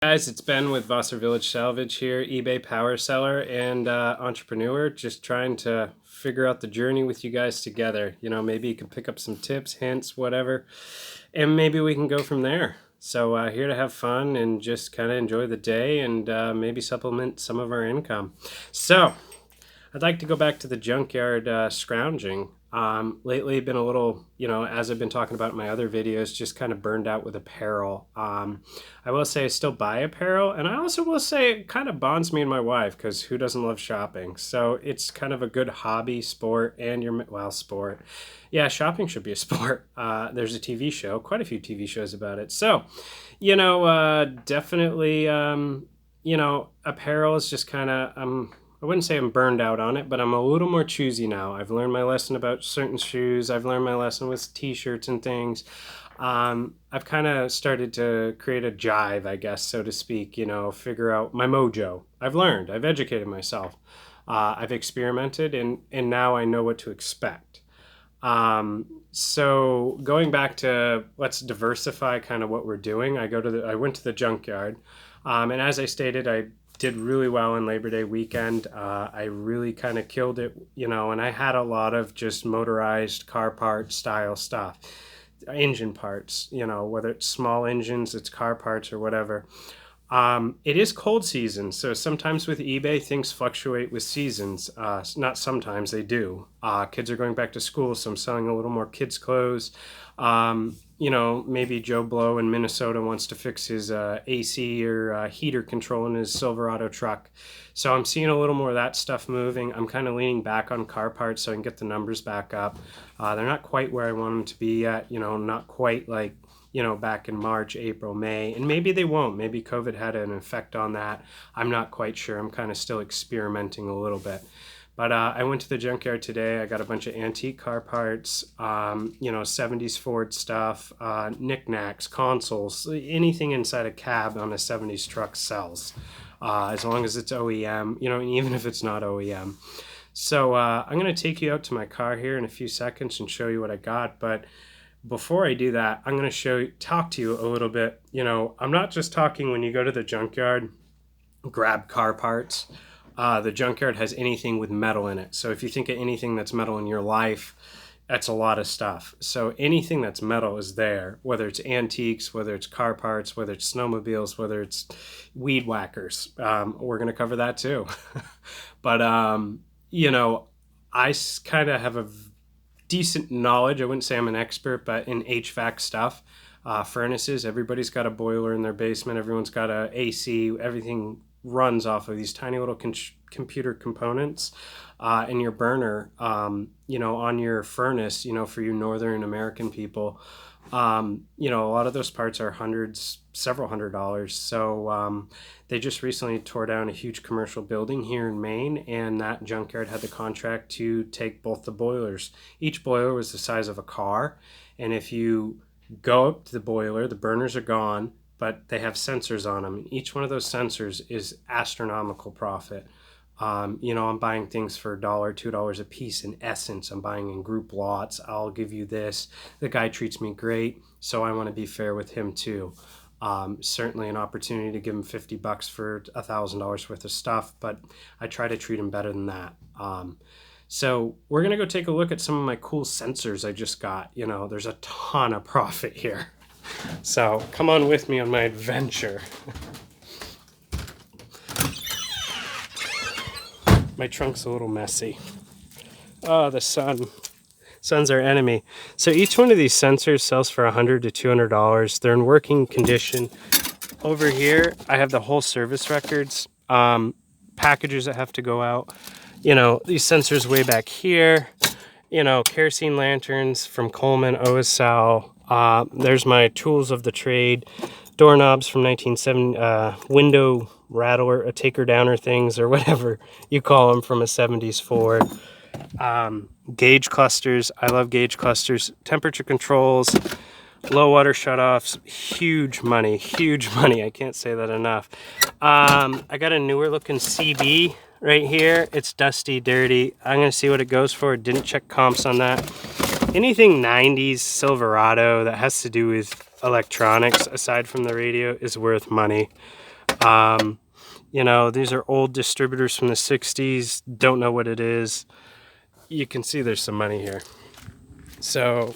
Guys, it's Ben with Vassar Village Salvage here, eBay power seller and entrepreneur, just trying to figure out the journey with you guys together. You know, maybe you can pick up some tips, hints, whatever, and maybe we can go from there. So here to have fun and just kind of enjoy the day and maybe supplement some of our income. So I'd like to go back to the junkyard scrounging. Lately been a little, as I've been talking about in my other videos, just kind of burned out with apparel. I will say I still buy apparel, and I also will say it kind of bonds me and my wife, because who doesn't love shopping? So it's kind of a good hobby, sport, and sport. Yeah, shopping should be a sport. There's a TV show, quite a few TV shows about it. So, definitely, apparel is just kind of, I wouldn't say I'm burned out on it, but I'm a little more choosy now. I've learned my lesson about certain shoes. I've learned my lesson with t-shirts and things. I've kind of started to create a jive, I guess, so to speak, figure out my mojo. I've learned, I've educated myself. I've experimented and now I know what to expect. So going back to let's diversify kind of what we're doing. I went to the junkyard, and as I stated, I did really well in Labor Day weekend. I really kind of killed it, and I had a lot of just motorized car part style stuff, engine parts, whether it's small engines, it's car parts or whatever. It is cold season, so sometimes with eBay, things fluctuate with seasons. Not sometimes, they do. Kids are going back to school, so I'm selling a little more kids' clothes. Maybe Joe Blow in Minnesota wants to fix his AC or heater control in his Silverado truck. So I'm seeing a little more of that stuff moving. I'm kind of leaning back on car parts so I can get the numbers back up. They're not quite where I want them to be yet, not quite like, back in March, April, May, and maybe they won't. Maybe COVID had an effect on that. I'm not quite sure. I'm kind of still experimenting a little bit. But I went to the junkyard today. I got a bunch of antique car parts, 70s Ford stuff, knickknacks, consoles, anything inside a cab on a 70s truck sells, as long as it's OEM, even if it's not OEM. So I'm going to take you out to my car here in a few seconds and show you what I got. But before I do that, I'm going to talk to you a little bit. I'm not just talking when you go to the junkyard, grab car parts. The junkyard has anything with metal in it. So if you think of anything that's metal in your life, that's a lot of stuff. So anything that's metal is there, whether it's antiques, whether it's car parts, whether it's snowmobiles, whether it's weed whackers. We're going to cover that too. But, I kind of have a decent knowledge. I wouldn't say I'm an expert, but in HVAC stuff, furnaces, everybody's got a boiler in their basement. Everyone's got a AC, everything runs off of these tiny little computer components in your burner, on your furnace, for you Northern American people. A lot of those parts are several $100s. So they just recently tore down a huge commercial building here in Maine, and that junkyard had the contract to take both the boilers. Each boiler was the size of a car, and if you go up to the boiler, the burners are gone, but they have sensors on them. Each one of those sensors is astronomical profit. I'm buying things for $1, $2 a piece in essence. I'm buying in group lots. I'll give you this. The guy treats me great, so I want to be fair with him too. Certainly an opportunity to give him $50 for $1,000 worth of stuff, but I try to treat him better than that. So we're going to go take a look at some of my cool sensors I just got. There's a ton of profit here. So come on with me on my adventure. My trunk's a little messy. Oh, the sun. Sun's our enemy. So each one of these sensors sells for $100 to $200. They're in working condition. Over here, I have the whole service records, packages that have to go out. These sensors way back here. Kerosene lanterns from Coleman, OSL. There's my tools of the trade, doorknobs from 1970, window rattler, taker downer things, or whatever you call them from a 70s Ford. Gauge clusters. I love gauge clusters. Temperature controls, low water shutoffs. Huge money. I can't say that enough. I got a newer looking CB right here. It's dusty, dirty. I'm going to see what it goes for. Didn't check comps on that. Anything 90s Silverado that has to do with electronics aside from the radio is worth money. You know, these are old distributors from the 60s. Don't know what it is. You can see there's some money here. So,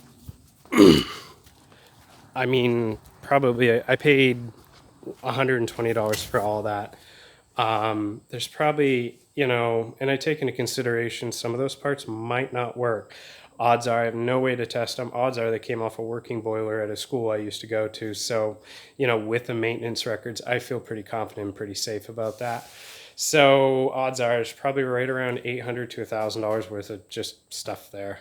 I mean, probably I paid $120 for all that. There's probably, you know, and I take into consideration some of those parts might not work. Odds are I have no way to test them. Odds are they came off a working boiler at a school I used to go to. So, you know, with the maintenance records, I feel pretty confident and pretty safe about that. So odds are it's probably right around $800 to $1,000 worth of just stuff there.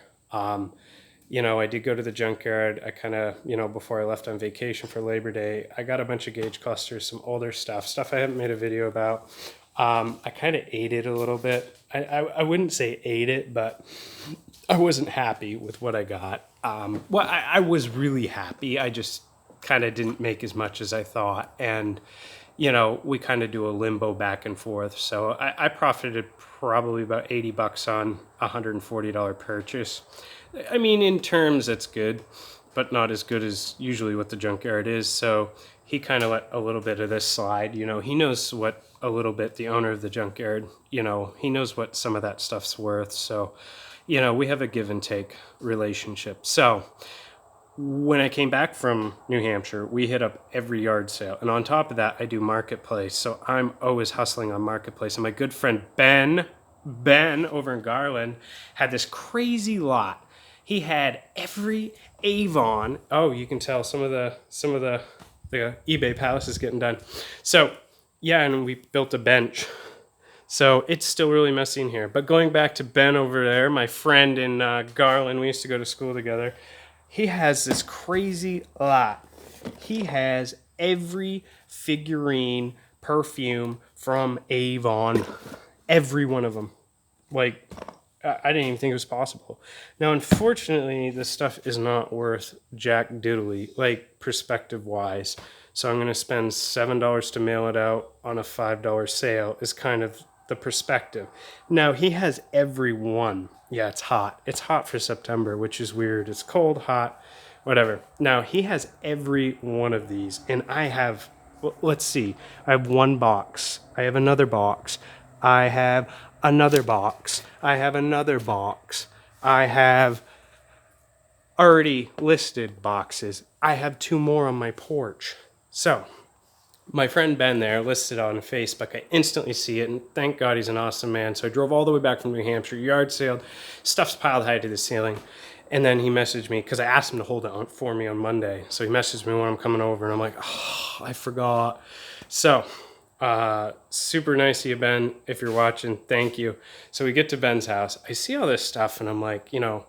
You know, I did go to the junkyard. I kind of, you know, before I left on vacation for Labor Day, I got a bunch of gauge clusters, some older stuff I haven't made a video about. I kind of ate it a little bit. I wouldn't say ate it, but I wasn't happy with what I got. Well, I was really happy. I just kind of didn't make as much as I thought. And, you know, we kind of do a limbo back and forth. So I profited probably about $80 on a $140 purchase. I mean, in terms, that's good, but not as good as usually what the junkyard is. So he kind of let a little bit of this slide. You know, he knows what a little bit, the owner of the junkyard, you know, he knows what some of that stuff's worth. So, you know, we have a give and take relationship. So when I came back from New Hampshire, we hit up every yard sale. And on top of that, I do marketplace. So I'm always hustling on marketplace. And my good friend Ben over in Garland had this crazy lot. He had every Avon. Oh, you can tell some of the eBay palace is getting done. So yeah, and we built a bench. So it's still really messy in here. But going back to Ben over there, my friend in Garland, we used to go to school together. He has this crazy lot. He has every figurine, perfume from Avon, every one of them. Like, I didn't even think it was possible. Now, unfortunately, this stuff is not worth jack diddly, like perspective-wise. So I'm going to spend $7 to mail it out on a $5 sale is kind of the perspective. Now, he has every one. Yeah, it's hot. It's hot for September, which is weird. It's cold, hot, whatever. Now, he has every one of these, and I have, well, let's see. I have one box. I have another box. I have another box. I have another box. I have already listed boxes. I have two more on my porch. So, my friend Ben there listed on Facebook. I instantly see it, and thank God he's an awesome man. So I drove all the way back from New Hampshire, yard sale, stuff's piled high to the ceiling. And then he messaged me, because I asked him to hold it for me on Monday. So he messaged me when I'm coming over, and I'm like, oh, I forgot. So, super nice of you, Ben, if you're watching, thank you. So we get to Ben's house. I see all this stuff, and I'm like, you know,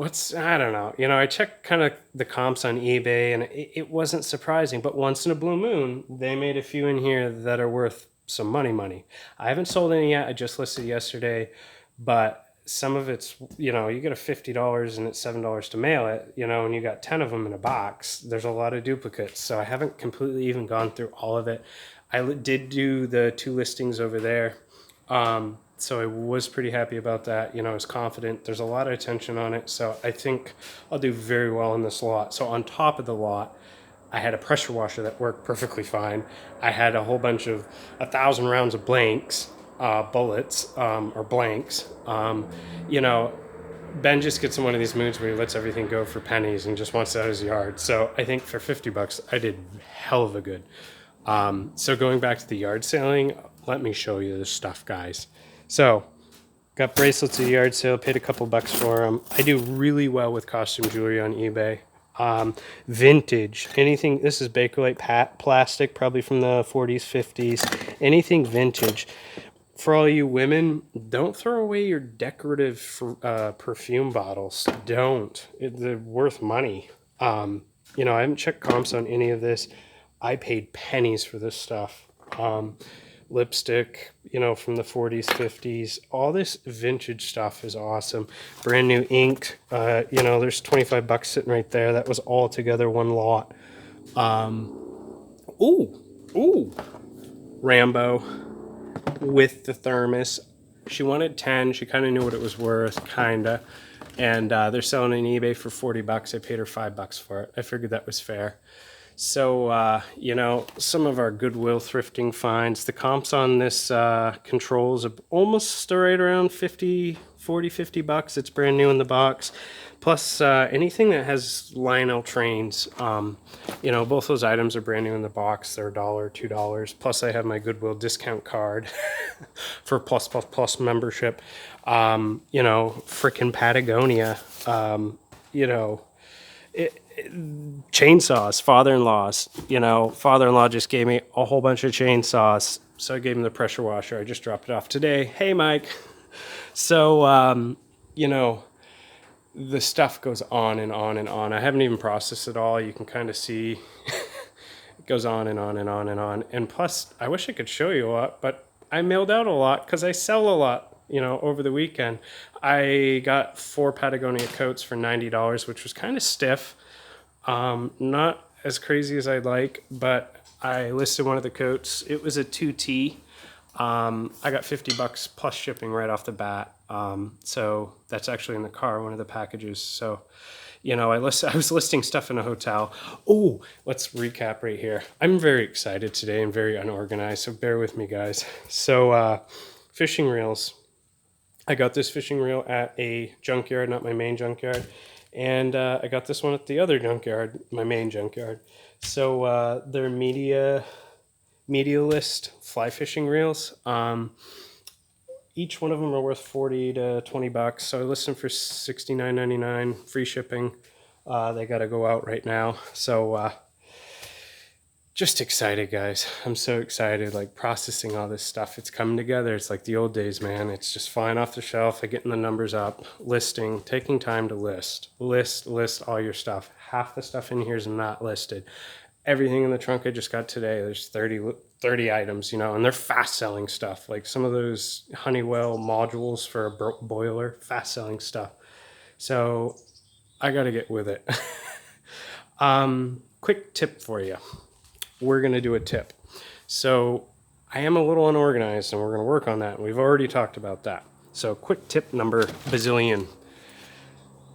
I don't know. You know, I checked kind of the comps on eBay, and it wasn't surprising. But once in a blue moon, they made a few in here that are worth some money. I haven't sold any yet. I just listed yesterday. But some of it's, you know, you get a $50 and it's $7 to mail it, you know, and you got 10 of them in a box. There's a lot of duplicates. So I haven't completely even gone through all of it. I did do the 2 listings over there. So I was pretty happy about that. You know, I was confident. There's a lot of attention on it. So I think I'll do very well in this lot. So on top of the lot, I had a pressure washer that worked perfectly fine. I had a whole bunch of 1,000 rounds of blanks, bullets, or blanks. You know, Ben just gets in one of these moods where he lets everything go for pennies and just wants it out of his yard. So I think for $50, I did hell of a good. So going back to the yard selling, let me show you this stuff, guys. So, got bracelets at the yard sale, paid a couple bucks for them. I do really well with costume jewelry on eBay. Vintage, anything, this is Bakelite plastic, probably from the 40s, 50s. Anything vintage. For all you women, don't throw away your decorative perfume bottles. Don't. They're worth money. You know, I haven't checked comps on any of this. I paid pennies for this stuff. Lipstick, you know, from the 40s, 50s. All this vintage stuff is awesome. Brand new ink. You know, there's 25 bucks sitting right there. That was all together one lot. Ooh. Rambo with the thermos. She wanted 10. She kind of knew what it was worth, kinda. And they're selling on eBay for 40 bucks. I paid her $5 for it. I figured that was fair. So, you know, some of our Goodwill thrifting finds, the comps on this controls are almost right around 50 bucks. It's brand new in the box. Plus, anything that has Lionel trains, you know, both those items are brand new in the box. They're $1, $2. Plus, I have my Goodwill discount card for plus membership. You know, frickin' Patagonia. You know, chainsaws, father-in-laws. You know, father-in-law just gave me a whole bunch of chainsaws, so I gave him the pressure washer. I just dropped it off today. Hey, Mike. So, you know, the stuff goes on and on and on. I haven't even processed it all. You can kind of see it goes on and on and on and on. And plus, I wish I could show you a lot, but I mailed out a lot because I sell a lot, you know, over the weekend. I got 4 Patagonia coats for $90, which was kind of stiff. Not as crazy as I'd like, but I listed one of the coats. It was a 2T. I got 50 bucks plus shipping right off the bat. So that's actually in the car, one of the packages. So, you know, I was listing stuff in a hotel. Oh, let's recap right here. I'm very excited today and very unorganized, so bear with me, guys. So, fishing reels. I got this fishing reel at a junkyard, not my main junkyard. And I got this one at the other junkyard, my main junkyard. So they're Medialist fly fishing reels. Each one of them are worth 40 to 20 bucks. So I list them for $69.99, free shipping. They got to go out right now. So just excited, guys. I'm so excited, like processing all this stuff. It's coming together. It's like the old days, man. It's just flying off the shelf, like getting the numbers up, listing, taking time to list all your stuff. Half the stuff in here is not listed. Everything in the trunk I just got today, there's 30 items, you know, and they're fast selling stuff. Like some of those Honeywell modules for a boiler, fast selling stuff. So I got to get with it. Quick tip for you. We're going to do a tip. So I am a little unorganized and we're going to work on that. We've already talked about that. So quick tip number bazillion.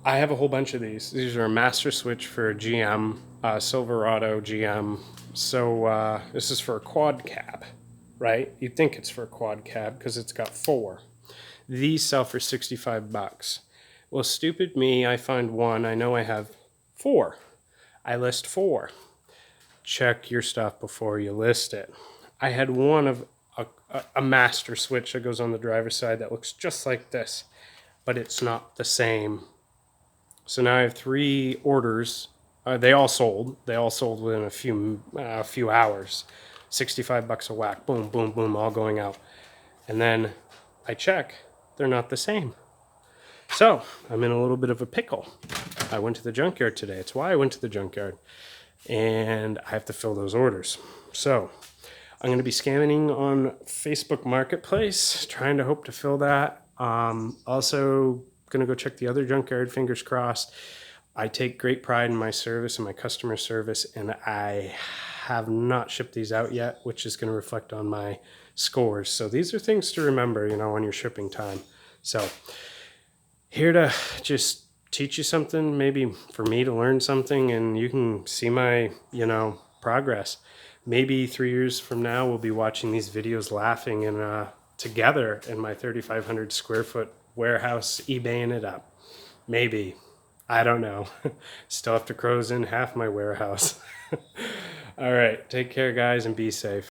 I have a whole bunch of these. These are a master switch for a GM, Silverado GM. So this is for a quad cab, right? You'd think it's for a quad cab because it's got 4. These sell for 65 bucks. Well, stupid me, I find one. I know I have 4. I list 4. Check your stuff before you list it. I had one of a master switch that goes on the driver's side that looks just like this, but it's not the same. So now I have 3 orders. They all sold. They all sold within a few hours. 65 bucks a whack. Boom, boom, boom, all going out. And then I check. They're not the same. So I'm in a little bit of a pickle. I went to the junkyard today. It's why I went to the junkyard. And I have to fill those orders. So I'm going to be scanning on Facebook Marketplace, trying to hope to fill that. Also going to go check the other junkyard, fingers crossed. I take great pride in my service and my customer service, and I have not shipped these out yet, which is going to reflect on my scores. So these are things to remember, you know, on your shipping time. So here to just teach you something, maybe for me to learn something, and you can see my, you know, progress. Maybe 3 years from now, we'll be watching these videos laughing and together in my 3,500 square foot warehouse, eBaying it up. Maybe. I don't know. Still have to close in half my warehouse. All right. Take care, guys, and be safe.